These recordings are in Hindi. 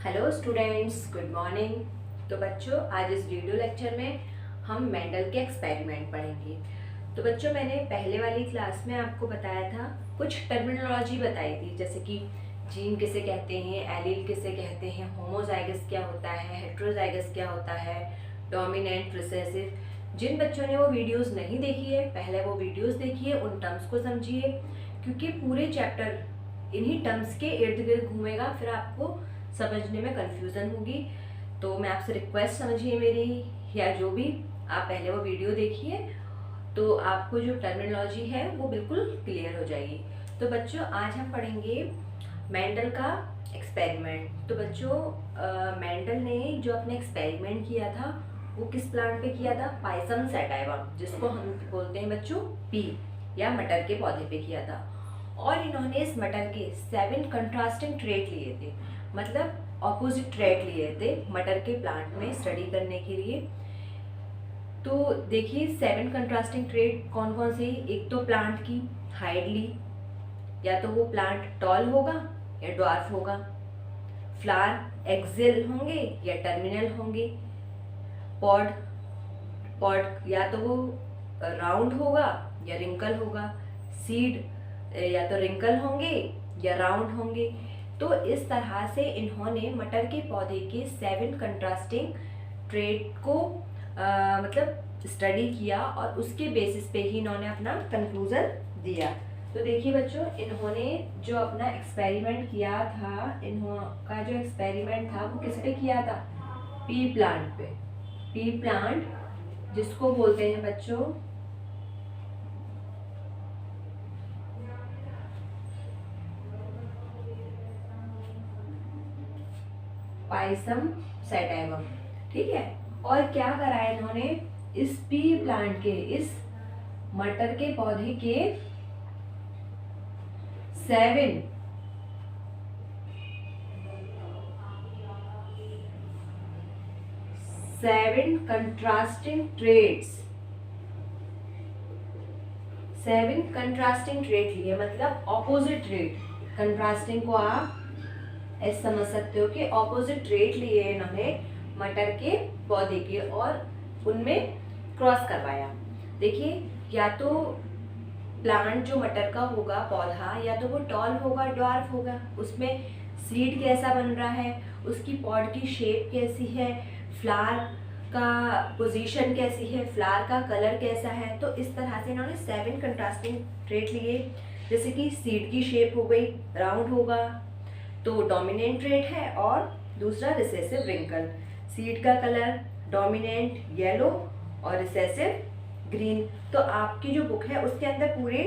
Hello students, good morning. तो बच्चों, आज इस वीडियो लेक्चर में हम मेंडल के एक्सपेरिमेंट पढ़ेंगे। तो बच्चों, मैंने पहले वाली क्लास में आपको बताया था, कुछ टर्मिनोलॉजी बताई थी, जैसे कि जीन किसे कहते हैं, एलील किसे कहते हैं, होमोजाइगस क्या होता है, हेट्रोजाइगस क्या होता है, डोमिनेंट, रिसेसिव। जिन बच्चों ने वो वीडियोस नहीं देखी है, पहले वो वीडियोस देखिए, उन टर्म्स को समझिए, क्योंकि पूरे चैप्टर इन्हीं टर्म्स के इर्द गिर्द घूमेगा, फिर आपको समझने में कंफ्यूजन होगी। तो मैं आपसे रिक्वेस्ट समझिए मेरी, या जो भी, आप पहले वो वीडियो देखिए, तो आपको जो टर्मिनोलॉजी है वो बिल्कुल क्लियर हो जाएगी। तो बच्चों, आज हम पढ़ेंगे मेंडल का एक्सपेरिमेंट। तो बच्चों, मेंडल ने जो अपने एक्सपेरिमेंट किया था वो किस प्लांट पे किया था? पाइसम सैटाइवा, जिसको हम बोलते हैं बच्चों पी, या मटर के पौधे पे किया था। और इन्होंने इस मटर के 7 कंट्रास्टिंग ट्रेट लिए थे, मतलब ऑपोजिट ट्रेट लिए थे मटर के प्लांट में स्टडी करने के लिए। तो देखिए 7 कंट्रास्टिंग ट्रेट कौन कौन से। एक तो प्लांट की हाइट ली, या तो वो प्लांट टॉल होगा या ड्वार्फ होगा। फ्लावर एक्सियल होंगे या टर्मिनल होंगे। पॉड पॉड या तो वो राउंड होगा या रिंकल होगा। सीड या तो रिंकल होंगे या राउंड होंगे। तो इस तरह से इन्होंने मटर के पौधे के 7 कंट्रास्टिंग ट्रेट को मतलब स्टडी किया, और उसके बेसिस पे ही इन्होंने अपना कंक्लूजन दिया। तो देखिए बच्चों, इन्होंने जो अपना एक्सपेरिमेंट किया था, इनका जो एक्सपेरिमेंट था वो किस पे किया था? पी प्लांट पे। पी प्लांट, जिसको बोलते हैं बच्चों पाइसम सैटाइवम, ठीक है। और क्या करा है इन्होंने? इस पी प्लांट के, इस मटर के पौधे के 7 कंट्रास्टिंग ट्रेट्स, 7 कंट्रास्टिंग ट्रेट लिए, मतलब ऑपोजिट ट्रेट। कंट्रास्टिंग को आप ऐसे समझ सकते हो कि ऑपोजिट ट्रेट लिए इन्होंने मटर के पौधे के, और उनमें क्रॉस करवाया। देखिए, या तो प्लांट जो मटर का होगा पौधा, या तो वो टॉल होगा, ड्वार्फ होगा, उसमें सीड कैसा बन रहा है, उसकी पॉड की शेप कैसी है, फ्लावर का पोजीशन कैसी है, फ्लावर का कलर कैसा है। तो इस तरह से इन्होंने 7 कंट्रास्टिंग ट्रेट लिए। जैसे कि सीड की शेप हो गई, राउंड होगा तो डोमिनेंट ट्रेट है, और दूसरा रिसेसिव रिंकल। सीड का कलर डोमिनेंट येलो और रिसेसिव ग्रीन। तो आपकी जो बुक है उसके अंदर पूरे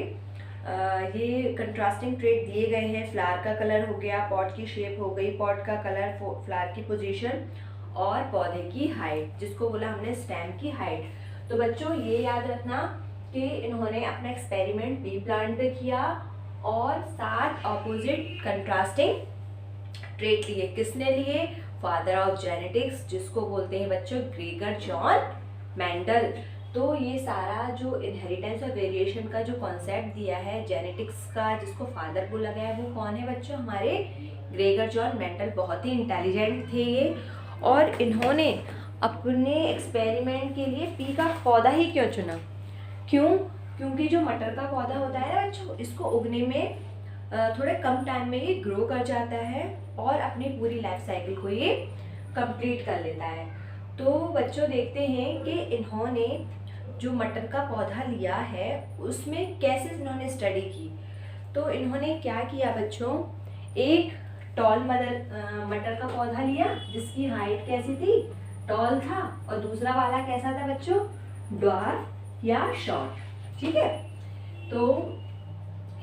ये कंट्रास्टिंग ट्रेट दिए गए हैं। फ्लावर का कलर हो गया, पॉट की शेप हो गई, पॉट का कलर, फ्लावर की पोजीशन, और पौधे की हाइट, जिसको बोला हमने स्टेम की हाइट। तो बच्चों, ये याद रखना कि इन्होंने अपना एक्सपेरिमेंट बी प्लांट पे किया, और 7 ऑपोजिट कंट्रास्टिंग ट्रेट लिए। किसने लिए? फादर ऑफ जेनेटिक्स, जिसको बोलते हैं बच्चों ग्रेगर जॉन मेंडल। तो ये सारा जो इनहेरिटेंस और वेरिएशन का जो कॉन्सेप्ट दिया है जेनेटिक्स का, जिसको फादर बोला गया है, वो कौन है बच्चों? हमारे ग्रेगर जॉन मेंडल। बहुत ही इंटेलिजेंट थे ये, और इन्होंने अपने एक्सपेरिमेंट के लिए पी का पौधा ही क्यों चुना? क्यों? क्योंकि जो मटर का पौधा होता है ना बच्चों, इसको उगने में थोड़े कम टाइम में ये ग्रो कर जाता है, और अपनी पूरी लाइफ साइकिल को ये कंप्लीट कर लेता है। तो बच्चों, देखते हैं कि इन्होंने जो मटर का पौधा लिया है उसमें कैसे इन्होंने स्टडी की। तो इन्होंने क्या किया बच्चों? एक टॉल मटर का पौधा लिया, जिसकी हाइट कैसी थी? टॉल था। और दूसरा वाला कैसा था बच्चों? ड्वार्फ या शॉर्ट, ठीक है। तो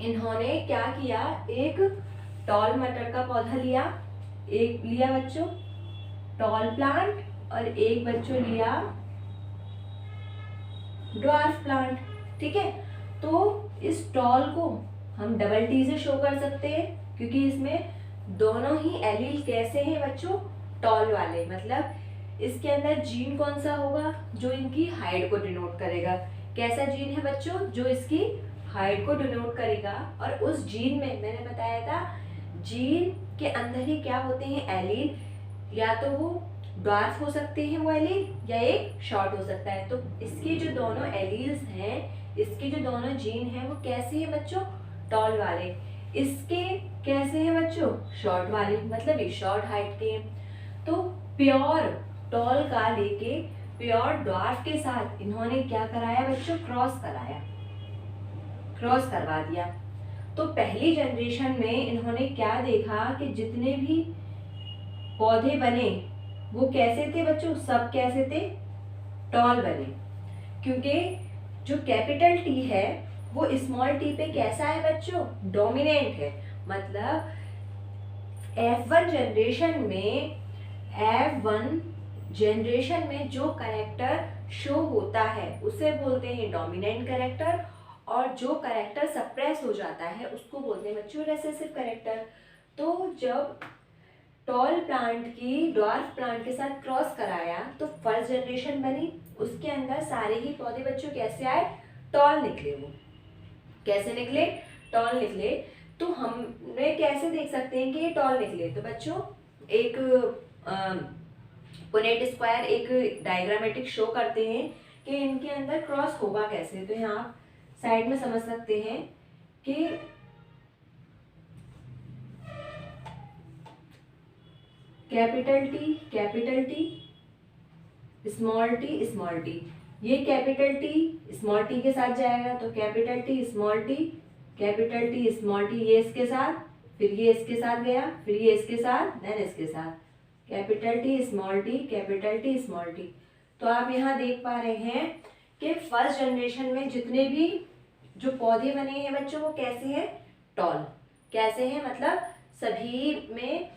इन्होंने क्या किया? एक टॉल मटर का पौधा लिया, एक लिया बच्चों टॉल प्लांट, और एक बच्चों लिया ड्वार्फ प्लांट, ठीक है। तो इस टॉल को हम डबल टी से शो कर सकते हैं, क्योंकि इसमें दोनों ही एलील कैसे हैं बच्चों? टॉल वाले। मतलब इसके अंदर जीन कौन सा होगा? जो इनकी हाइट को डिनोट करेगा। कैसा जीन है बच्चों? जो इसकी हाइट को डिनोट करेगा। और उस जीन में मैंने बताया था, जीन के अंदर ही क्या होते हैं? एलील। या तो वो ड्वार्फ हो सकते हैं वो एलील, या एक शॉर्ट हो सकता है। तो इसके जो दोनों एलील्स हैं, इसके जो दोनों जीन हैं वो कैसे हैं बच्चों, टॉल वाले। इसके कैसे हैं बच्चों, शॉर्ट वाले, मतलब ये शॉर्ट हाइट के हैं। तो प्योर टॉल का लेके प्योर ड्वार्फ के साथ इन्होंने क्या कराया बच्चों, क्रॉस कराया, क्रॉस करवा दिया। तो पहली जनरेशन में इन्होंने क्या देखा कि जितने भी पौधे बने वो कैसे थे बच्चों, सब कैसे थे, टॉल बने। क्योंकि जो कैपिटल टी है वो स्मॉल टी पे कैसा है बच्चों, डोमिनेंट है। मतलब F1 जनरेशन में जो कैरेक्टर शो होता है उसे बोलते हैं डोमिनेंट कैरेक्टर, और जो कैरेक्टर सप्रेस हो जाता है उसको बोलते हैं बच्चों रेसेसिव कैरेक्टर। तो जब टॉल प्लांट की ड्वार्फ प्लांट के साथ क्रॉस कराया तो फर्स्ट जनरेशन बनी, उसके अंदर सारे ही पौधे बच्चों कैसे आए, टॉल निकले। वो कैसे निकले, टॉल निकले। तो हमने कैसे देख सकते हैं कि ये टॉल निकले, तो बच्चों एक पुनेट स्क्वायर एक डायग्रामेटिक शो करते हैं कि इनके अंदर क्रॉस होगा कैसे। तो यहाँ साइड में समझ सकते हैं कि कैपिटल टी स्मॉल टी, ये कैपिटल टी स्मॉल टी के साथ जाएगा, तो कैपिटल टी स्मॉल टी ये इसके साथ, फिर ये इसके साथ गया, फिर ये इसके साथ, देन इसके साथ, कैपिटल टी स्मॉल टी। तो आप यहाँ देख पा रहे हैं कि फर्स्ट जनरेशन में जितने भी जो पौधे बने हैं बच्चों वो कैसे हैं, टॉल। कैसे हैं मतलब सभी में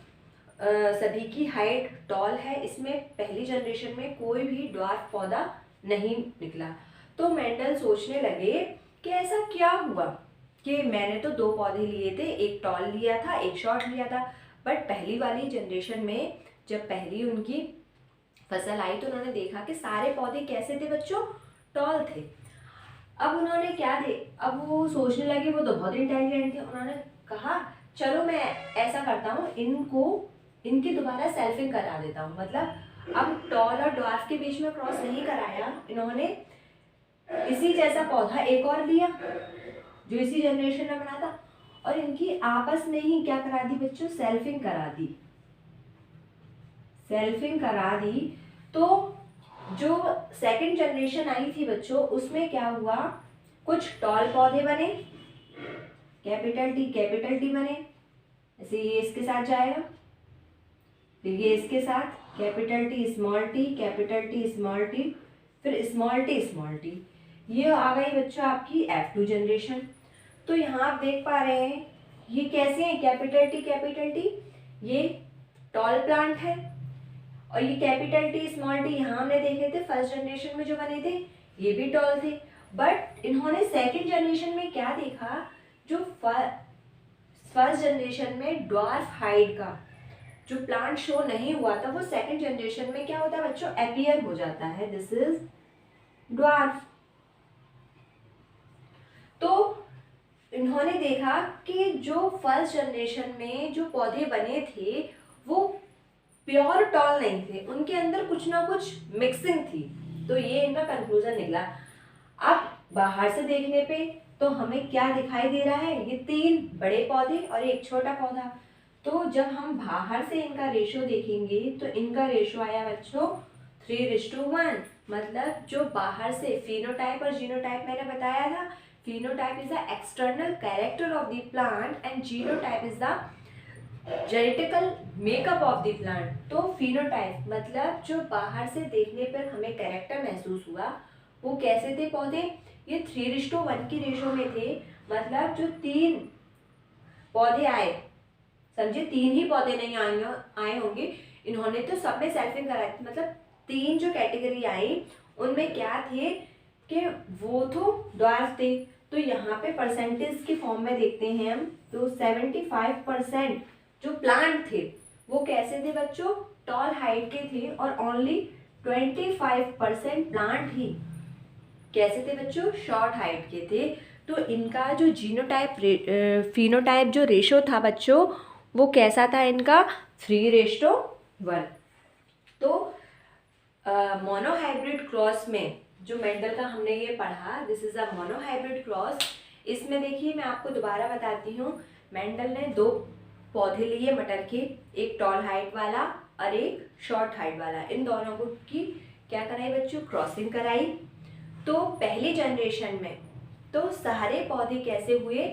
सभी की हाइट टॉल है। इसमें पहली जनरेशन में कोई भी ड्वार्फ पौधा नहीं निकला। तो मेंडल सोचने लगे कि ऐसा क्या हुआ कि मैंने तो दो पौधे लिए थे, एक टॉल लिया था एक शॉर्ट लिया था, बट पहली वाली जनरेशन में जब पहली उनकी फसल आई तो उन्होंने देखा कि सारे पौधे कैसे थे बच्चों, टॉल थे। अब उन्होंने अब वो सोचने लगे, वो तो बहुत इंटेलिजेंट थे, उन्होंने कहा चलो मैं ऐसा करता हूँ, इनकी दोबारा सेल्फिंग करा देता हूँ। मतलब अब टॉल और ड्वार्फ के बीच में क्रॉस नहीं कराया इन्होंने, इसी जैसा पौधा एक और लिया जो इसी जनरेशन में बना था, और इनकी आपस में ही क्या करा दी बच्चों, सेल्फिंग करा दी। तो जो सेकंड जनरेशन आई थी बच्चों उसमें क्या हुआ, कुछ टॉल पौधे बने, कैपिटल टी बने, ऐसे ये इसके साथ जाएगा, फिर ये इसके साथ कैपिटल टी स्मॉल टी, फिर स्मॉल टी। ये आ गई बच्चों आपकी F2 जनरेशन। तो यहाँ आप देख पा रहे हैं ये कैसे हैं, कैपिटल टी ये टॉल प्लांट है, और ये कैपिटल टी स्मॉल टी यहाँ हमने देखे थे फर्स्ट जनरेशन में जो बने थे ये भी टॉल थे। बट इन्होंने सेकंड जनरेशन में क्या देखा, जो फर्स्ट जनरेशन में ड्वार्फ हाइट का जो प्लांट शो नहीं हुआ था वो सेकंड जनरेशन में क्या होता है बच्चों, अपीयर हो जाता है, दिस इज ड्वार्फ। तो इन्होंने देखा कि जो फर्स्ट जनरेशन में जो पौधे बने थे वो प्योर टॉल नहीं थे, उनके अंदर कुछ ना कुछ मिक्सिंग थी। तो ये इनका कंक्लूजन निकला। अब बाहर से देखने पे तो हमें क्या दिखाई दे रहा है, ये 3 बड़े पौधे और एक छोटा पौधा। तो जब हम बाहर से इनका रेशो देखेंगे तो इनका रेशो आया बच्चों 3:1। मतलब जो बाहर से फिनोटाइप और जीनोटाइप मैंने बताया था, phenotype is the external character of the plant and genotype is the genetical makeup of the plant. तो फिनोटाइप मतलब जो बाहर से देखने पर हमें कैरेक्टर महसूस हुआ वो कैसे थे पौधे, ये 3:1 की रेशो में थे। मतलब जो 3 पौधे आए, समझे 3 ही पौधे नहीं आए होंगे, इन्होंने तो सब में सेल्फिंग कराई थी। मतलब 3 जो कैटेगरी आई उनमें क्या थे कि वो तो ड्वार्फ थे। तो यहाँ पे परसेंटेज के फॉर्म में देखते हैं हम, तो 75% जो प्लांट थे वो कैसे थे बच्चों, टॉल हाइट के थे, और ओनली 25% प्लांट ही कैसे थे बच्चों, शॉर्ट हाइट के थे। तो इनका जो जीनोटाइप फिनोटाइप जो रेशो था बच्चों वो कैसा था इनका, 3:1। तो मोनोहाइब्रिड क्रॉस में जो मेंडल का हमने ये पढ़ा, this is a monohybrid cross. इसमें देखिए मैं आपको दोबारा बताती हूँ, मेंडल ने 2 पौधे लिए मटर के, एक टॉल हाइट वाला और एक शॉर्ट हाइट वाला। इन दोनों को की क्या कराई बच्चों, क्रॉसिंग कराई। तो पहली जनरेशन में तो सारे पौधे कैसे हुए,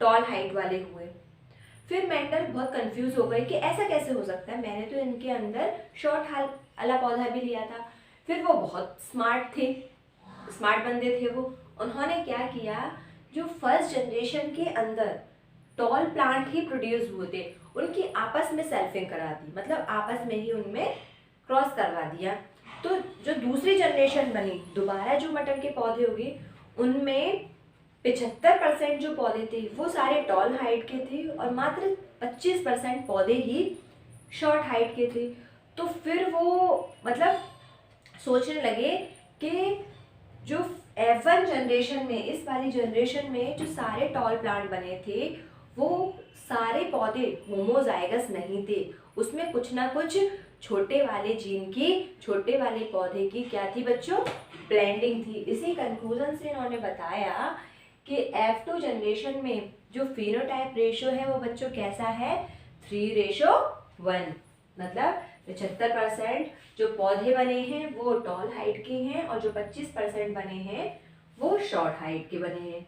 टॉल हाइट वाले हुए। फिर मेंडल बहुत कंफ्यूज हो गए कि ऐसा कैसे हो सकता है, मैंने तो इनके अंदर शॉर्ट हाइट वाला पौधा भी लिया था। फिर वो बहुत स्मार्ट थे, स्मार्ट बंदे थे वो, उन्होंने क्या किया, जो फर्स्ट जनरेशन के अंदर टॉल प्लांट ही प्रोड्यूस हुए थे, उनकी आपस में सेल्फिंग करा दी, मतलब आपस में ही उनमें क्रॉस करवा दिया। तो जो दूसरी जनरेशन बनी, दोबारा जो मटर के पौधे हुए, उनमें 75% जो पौधे थे वो सारे टॉल हाइट के थे और मात्र 25% पौधे ही शॉर्ट हाइट के थे। तो फिर वो मतलब सोचने लगे कि जो F1 जनरेशन में, इस वाली जनरेशन में जो सारे टॉल प्लांट बने थे वो सारे पौधे होमोजाइगस नहीं थे, उसमें कुछ ना कुछ छोटे वाले जीन की, छोटे वाले पौधे की क्या थी बच्चों, ब्लेंडिंग थी। इसी कंक्लूजन से इन्होंने बताया कि F2 जनरेशन में जो फिनोटाइप रेशियो है वो बच्चों कैसा है, 3:1। मतलब 75% जो पौधे बने हैं वो टॉल हाइट के हैं और जो 25% बने हैं वो शॉर्ट हाइट के बने हैं।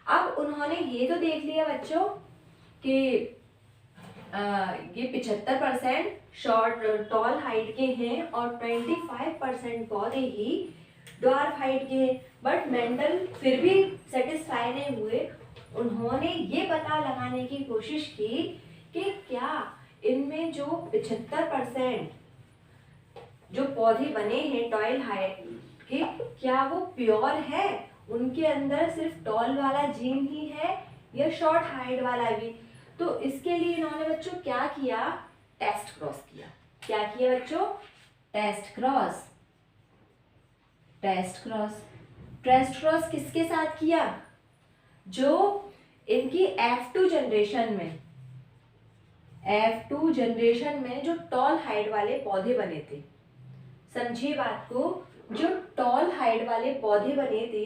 अब उन्होंने ये तो देख लिया बच्चों कि ये 75% शॉर्ट टॉल हाइट के हैं और 25% पौधे ही ड्वार्फ हाइट के हैं, बट मेंडल फिर भी सेटिस्फाई नहीं हुए। उन्होंने ये पता लगाने की कोशिश की कि क्या इनमें जो 75% जो पौधे बने हैं टॉल हाइट के, क्या वो प्योर है, उनके अंदर सिर्फ टॉल वाला जीन ही है या शॉर्ट हाइट वाला भी। तो इसके लिए इन्होंने बच्चों क्या किया, टेस्ट क्रॉस किया। क्या किया बच्चों, test cross. Test cross, test cross किसके साथ किया, जो इनकी F2 जनरेशन में, F2 जनरेशन में जो टॉल हाइट वाले पौधे बने थे। समझिए बात को, जो टॉल हाइट वाले पौधे बने थे,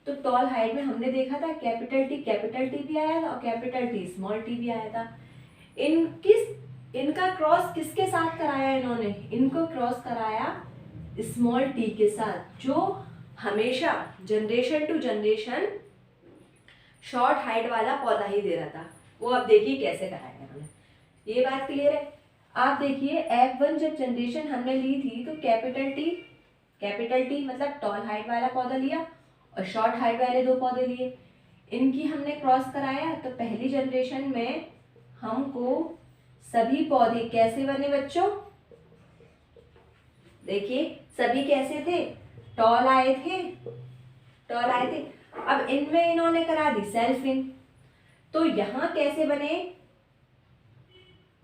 तो टॉल हाइट में हमने देखा था कैपिटल टी भी आया था और कैपिटल टी स्मॉल टी भी आया था। इनका क्रॉस किसके साथ कराया इन्होंने, इनको क्रॉस कराया स्मॉल टी के साथ, जो हमेशा generation to generation short height वाला पौधा ही दे रहा था। वो अब देखिए कैसे कराया इन्होंने, ये बात क्लियर है। आप देखिए F1 जब जनरेशन हमने ली थी तो कैपिटल टी मतलब टॉल हाइट वाला पौधा लिया और शॉर्ट हाइट वाले 2 पौधे लिए, इनकी हमने क्रॉस कराया। तो पहली जनरेशन में हमको सभी पौधे कैसे बने बच्चों, देखिए सभी कैसे थे, टॉल आए थे। अब इनमें इन्होंने करा दी सेल्फिंग, तो यहाँ कैसे बने,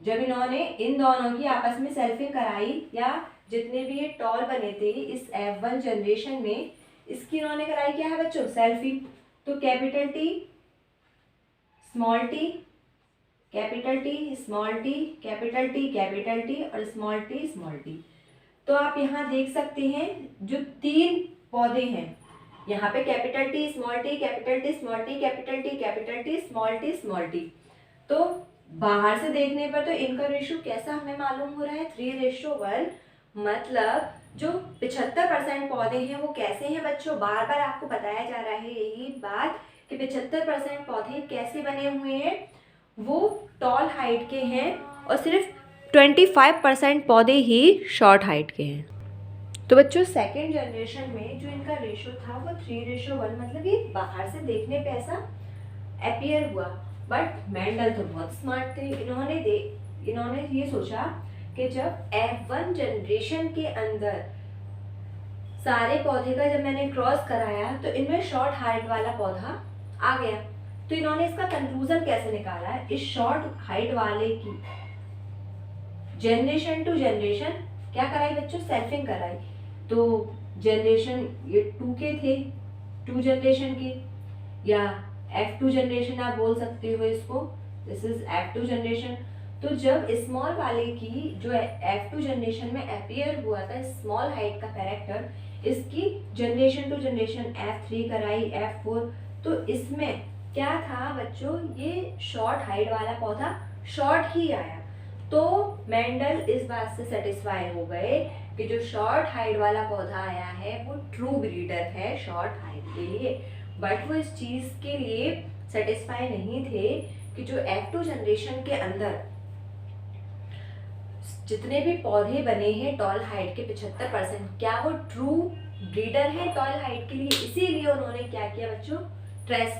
जब इन्होंने इन दोनों की आपस में सेल्फिंग कराई, या जितने भी ये टॉल बने थे इस F1 जनरेशन में, इसकी इन्होंने कराई क्या है बच्चों, सेल्फिंग। तो capital T small T, capital T small T, capital T और स्मॉल टी। तो आप यहाँ देख सकते हैं जो 3 पौधे हैं, यहाँ पे capital T small T, capital T small T, capital T small T. तो बाहर से देखने पर तो इनका रेशियो कैसा हमें मालूम हो रहा है, 3:1। मतलब जो 75% पौधे हैं वो कैसे हैं बच्चों, बार बार आपको बताया जा रहा है यही बात कि 75% पौधे कैसे बने हुए हैं, वो टॉल हाइट के हैं और सिर्फ 25% पौधे ही शॉर्ट हाइट के हैं। तो बच्चों सेकेंड जनरेशन में जो इनका रेशियो था वो 3:1, मतलब ये बाहर से देखने पे ऐसा अपीयर हुआ। बट मेंडल तो बहुत स्मार्ट थे, इन्होंने ये सोचा कि जब F1 जनरेशन के अंदर सारे पौधे का जब मैंने क्रॉस कराया तो इनमें शॉर्ट हाइट वाला पौधा आ गया। तो इन्होंने इसका कंक्लूजन कैसे निकाला, इस शॉर्ट हाइट वाले की जनरेशन टू जनरेशन क्या कराई बच्चों, सेल्फिंग कराई। तो जनरेशन ये 2 के थे, 2 जनरेशन के, या F2 जनरेशन आप बोल सकते हो इसको, दिस इज F2 जनरेशन। तो जब स्मॉल वाले की जो F2 जनरेशन में अपीयर हुआ था स्मॉल हाइट का कैरेक्टर, इसकी जनरेशन टू जनरेशन F3 कराई, F4, तो इसमें क्या था बच्चों, ये शॉर्ट हाइट वाला पौधा शॉर्ट ही आया। तो मेंडल इस बात से सेटिस्फाई हो गए कि जो शॉर्ट हाइट वाला पौधा आया है वो ट्रू ब्रीडर है शॉर्ट हाइट के लिए। बट वो इस चीज के लिए सेटिस्फाई नहीं थे कि जो F2 जनरेशन के अंदर जितने भी पौधे बने हैं टॉल हाइट के 75%, क्या वो ट्रू ब्रीडर है टॉल हाइट के लिए। इसीलिए उन्होंने क्या किया बच्चों, ट्रेस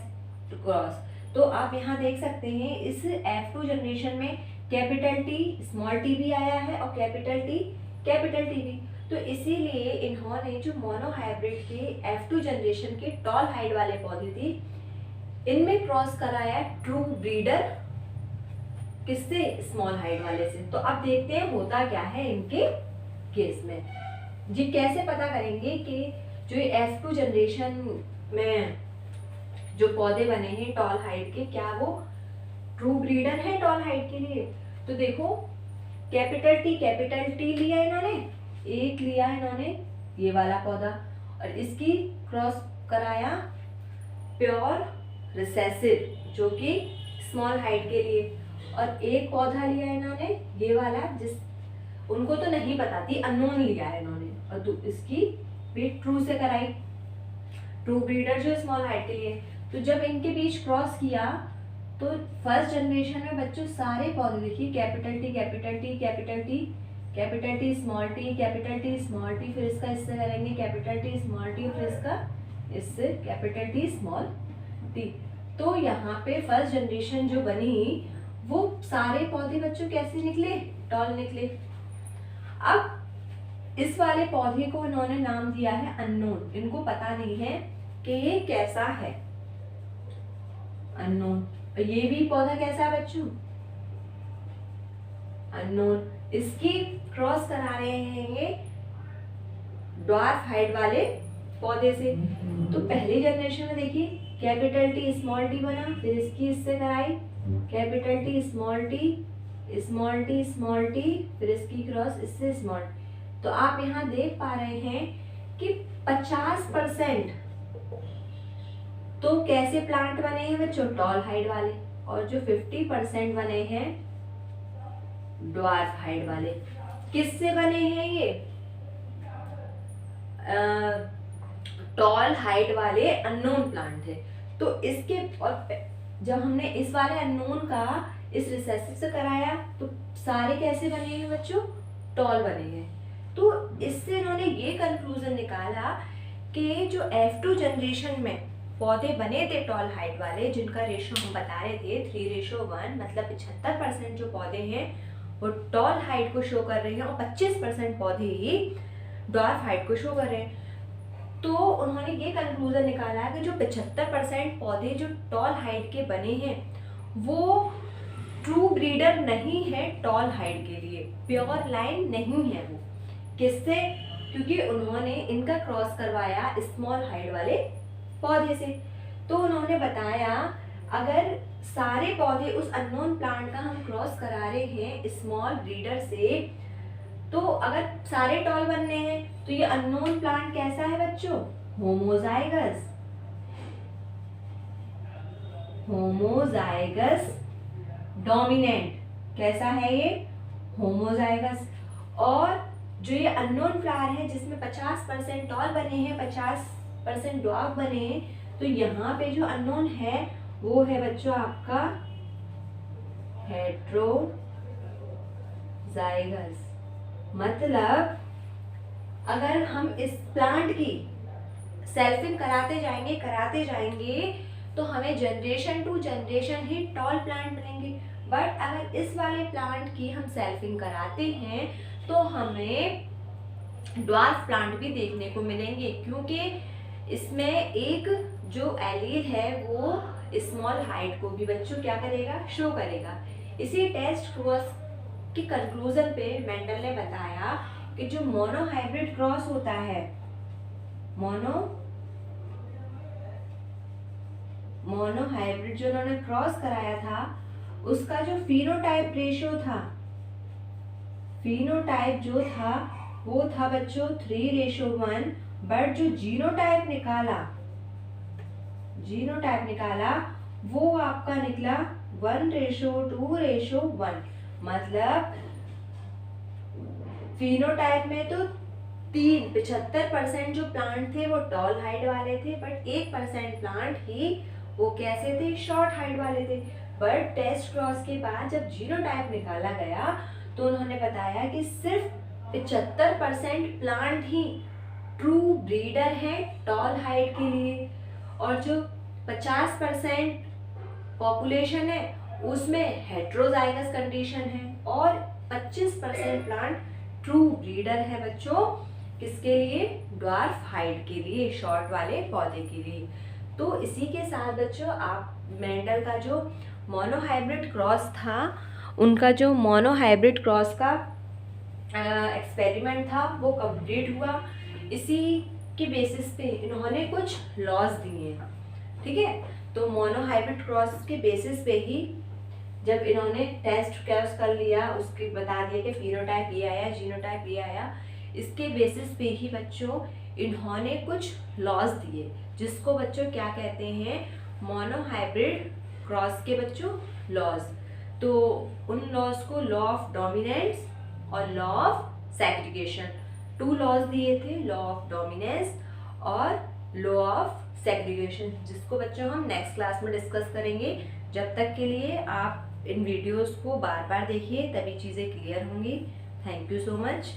क्रॉस। तो आप यहाँ देख सकते हैं इस F2 जनरेशन में कैपिटल टी स्मॉल टी भी आया है और कैपिटल टी भी। तो इसीलिए इन्होंने जो मोनो हाइब्रिड के F2 जनरेशन के टॉल हाइट वाले पौधे थे इनमें क्रॉस कराया ट्रू ब्रीडर, किससे, स्मॉल हाइट वाले से। तो अब देखते हैं होता क्या है इनके केस में। जी कैसे पता करेंगे कि जो F2 जनरेशन में जो पौधे बने हैं टॉल हाइट के, क्या वो ट्रू ब्रीडर है टॉल हाइट के लिए। तो देखो कैपिटल टी लिया इन्होंने, एक लिया इन्होंने ये वाला पौधा, और इसकी क्रॉस कराया प्योर रिसेसिव जो कि स्मॉल हाइट के लिए, और एक पौधा लिया इन्होंने ये वाला जिस उनको तो नहीं पता थी, अननोन लिया है इन्होंने, और इसकी भी ट्रू से कराई, ट्रू ब्रीडर जो स्मॉल हाइट के लिए। तो जब इनके बीच क्रॉस किया तो फर्स्ट जनरेशन में बच्चों सारे पौधे देखिए कैपिटल टी स्मॉल टी, फिर इसका इससे करेंगे कैपिटल टी स्मॉल टी, फिर इसका इससे कैपिटल टी स्मॉल टी। तो यहाँ पे फर्स्ट जनरेशन जो बनी वो सारे पौधे बच्चों कैसे निकले, टॉल निकले। अब इस वाले पौधे को इन्होंने नाम दिया है अननोन, इनको पता नहीं है कि ये कैसा है, अननोन। ये भी पौधा कैसा है बच्चों, अननोन। इसकी क्रॉस करा रहे हैं ये ड्वार्फ हाइट वाले पौधे से। तो पहली जनरेशन में देखिए कैपिटल टी स्मॉल टी बना, फिर इसकी इससे कराई कैपिटल टी स्मॉल टी, फिर इसकी क्रॉस इससे स्मॉल। तो आप यहाँ देख पा रहे हैं कि 50% तो कैसे प्लांट बने हैं बच्चों, टॉल हाइट वाले, और जो 50% बने हैं ड्वार्फ हाइट वाले। किससे बने हैं ये, टॉल हाइट वाले अननोन प्लांट है। तो इसके और जब हमने इस वाले अननोन का इस रिसेसिव से कराया तो सारे कैसे बने हैं बच्चों, टॉल बने हैं। तो इससे इन्होंने ये कंक्लूजन निकाला कि जो F2 जनरेशन में पौधे बने थे टॉल हाइट वाले, जिनका रेशो हम बता रहे थे 3:1, मतलब 75% जो पौधे हैं वो टॉल हाइट को शो कर रहे हैं और 25% पौधे ही ड्वार्फ हाइट को शो कर रहे हैं। तो उन्होंने ये कंक्लूजन निकाला कि जो 75% पौधे जो टॉल हाइट के बने हैं वो ट्रू ब्रीडर नहीं है टॉल हाइट के लिए, प्योर लाइन नहीं है वो। किससे, क्योंकि उन्होंने इनका क्रॉस करवाया स्मॉल हाइट वाले पौधे से। तो उन्होंने बताया अगर सारे पौधे उस अननोन प्लांट का हम क्रॉस करा रहे हैं स्मॉल ब्रीडर से, तो अगर सारे टॉल बनने हैं तो ये अननोन प्लांट कैसा है बच्चों, होमोजाइगस डोमिनेंट। कैसा है ये, होमोजाइगस। और जो ये अननोन फ्लावर है जिसमें 50% टॉल बने हैं 50% ड्वार्फ बने हैं, तो यहाँ पे जो अननोन है वो है बच्चों आपका हेट्रोजाइगस। मतलब अगर हम इस प्लांट की सेल्फिंग कराते जाएंगे तो हमें जनरेशन टू जनरेशन ही टॉल प्लांट बनेंगे। बट अगर इस वाले प्लांट की हम सेल्फिंग कराते हैं तो हमें ड्वार्फ प्लांट भी देखने को मिलेंगे, क्योंकि इसमें एक जो एलील है वो स्मॉल हाइट को भी बच्चों क्या करेगा, शो करेगा। इसी टेस्ट क्रॉस की कंक्लूजन पे मेंडल ने बताया कि जो मोनो हाइब्रिड क्रॉस होता है, मोनो हाइब्रिड जो उन्होंने क्रॉस कराया था उसका जो फिनोटाइप रेशियो था, फिनोटाइप जो था वो था बच्चों 3:1, बट जो जीनोटाइप निकाला वो आपका निकला 1:2:1। मतलब फिनोटाइप में तो 75% जो प्लांट थे वो टॉल हाइट वाले थे, बट 1% प्लांट ही वो कैसे थे, शॉर्ट हाइट वाले थे। बट टेस्ट क्रॉस के बाद जब जीनोटाइप निकाला गया तो उन्होंने बताया कि सिर्फ 75% प्लांट ही ट्रू ब्रीडर हैं टॉल हाइट के लिए, और जो 50% पॉपुलेशन है उसमें हेट्रोजाइगस कंडीशन है, और 25% प्लांट ट्रू ब्रीडर है बच्चों, किसके लिए, ड्वार्फ हाइट के लिए, शॉर्ट वाले पौधे के लिए। तो इसी के साथ बच्चों आप मेंडल का जो मोनोहाइब्रिड क्रॉस था, उनका जो मोनोहाइब्रिड क्रॉस का एक्सपेरिमेंट था वो कंप्लीट हुआ। इसी के बेसिस पे इन्होंने कुछ लॉज दिए हैं, ठीक है। तो मोनोहाइब्रिड क्रॉस के बेसिस पे ही जब इन्होंने टेस्ट क्रॉस कर लिया, उसके बता दिया कि फिनोटाइप ये आया, जीनोटाइप ये आया, इसके बेसिस पे ही बच्चों इन्होंने कुछ लॉज दिए, जिसको बच्चों क्या कहते हैं, मोनोहाइब्रिड क्रॉस के बच्चों लॉज। तो उन लॉज को लॉ ऑफ डोमिनेंस और लॉ ऑफ सेग्रीगेशन, 2 लॉज दिए थे, लॉ ऑफ डोमिनेंस और लॉ ऑफ सेग्रीगेशन, जिसको बच्चों हम नेक्स्ट क्लास में डिस्कस करेंगे। जब तक के लिए आप इन वीडियोस को बार बार देखिए, तभी चीज़ें क्लियर होंगी। Thank you so much.